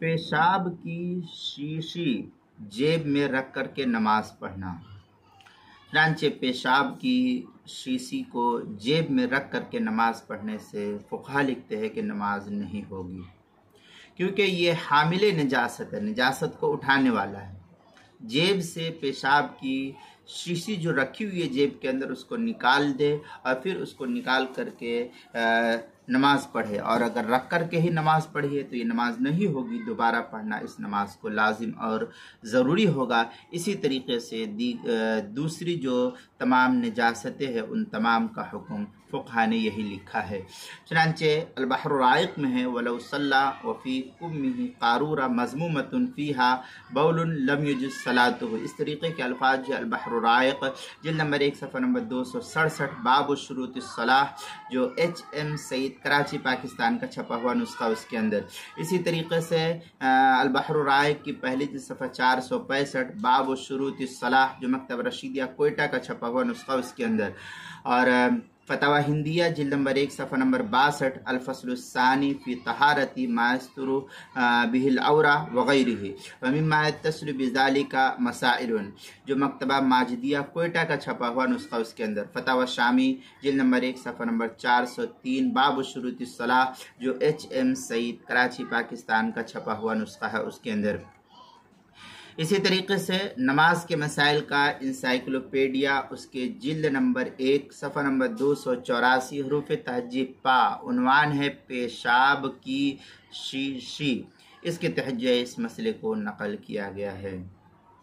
پیشاب کی شیشی جیب میں رکھ کر کے نماز پڑھنا۔ چنانچہ پیشاب کی شیشی کو جیب میں رکھ کر کے نماز پڑھنے سے فقہا لکھتے ہیں کہ نماز نہیں ہوگی، کیونکہ یہ حامل نجاست ہے، نجاست کو اٹھانے والا ہے۔ جیب سے پیشاب کی شیشی جو رکھی ہوئی ہے جیب کے اندر، اس کو نکال دے اور پھر اس کو نکال کر کے نماز پڑھے، اور اگر رکھ کر کے ہی نماز پڑھی ہے تو یہ نماز نہیں ہوگی، دوبارہ پڑھنا اس نماز کو لازم اور ضروری ہوگا۔ اسی طریقے سے دوسری جو تمام نجاستیں ہیں ان تمام کا حکم فقہا نے یہی لکھا ہے۔ چنانچہ البحر الرائق میں ہے وَلَوْ صَلَّى وَفِي كُمِّهِ قَارُورَ مَضْمُومَةٌ فِيهَا بَوْلٌ لَمْ يُجِزْ صَلَاتُهُ، اس طریقے کے الفاظ جو البحر الرائق جلد نمبر 1 صفحہ نمبر 267 باب شروط الصلاح جو HM سعید کراچی پاکستان کا چھپا ہوا نسخہ اس کے اندر۔ اسی طریقے سے البحر الرائق کی پہلی صفحہ 465 باب شروط الصلاح جو مکتب رشیدیہ کوئٹہ کا چھپا ہوا نسخہ اس کے اندر، اور فتاوی ہندیہ جلد نمبر 1 صفحہ نمبر 62 الفصل الثانی فی طہارتی ما یستر بہ العورہ وغیرہ ومما یتصل بذالک مسائل جو مکتبہ ماجدیہ کوئٹہ کا چھپا ہوا نسخہ اس کے اندر۔ فتاوی شامی جلد نمبر 1 صفحہ نمبر 403 باب شروط الصلاح جو HM سعید کراچی پاکستان کا چھپا ہوا نسخہ ہے اس کے اندر۔ اسی طریقے سے نماز کے مسائل کا انسائکلوپیڈیا اس کے جلد نمبر 1 صفحہ نمبر 284 حروف تہجی پا، عنوان ہے پیشاب کی شیشی، اس کے تحت جو ہے اس مسئلے کو نقل کیا گیا ہے۔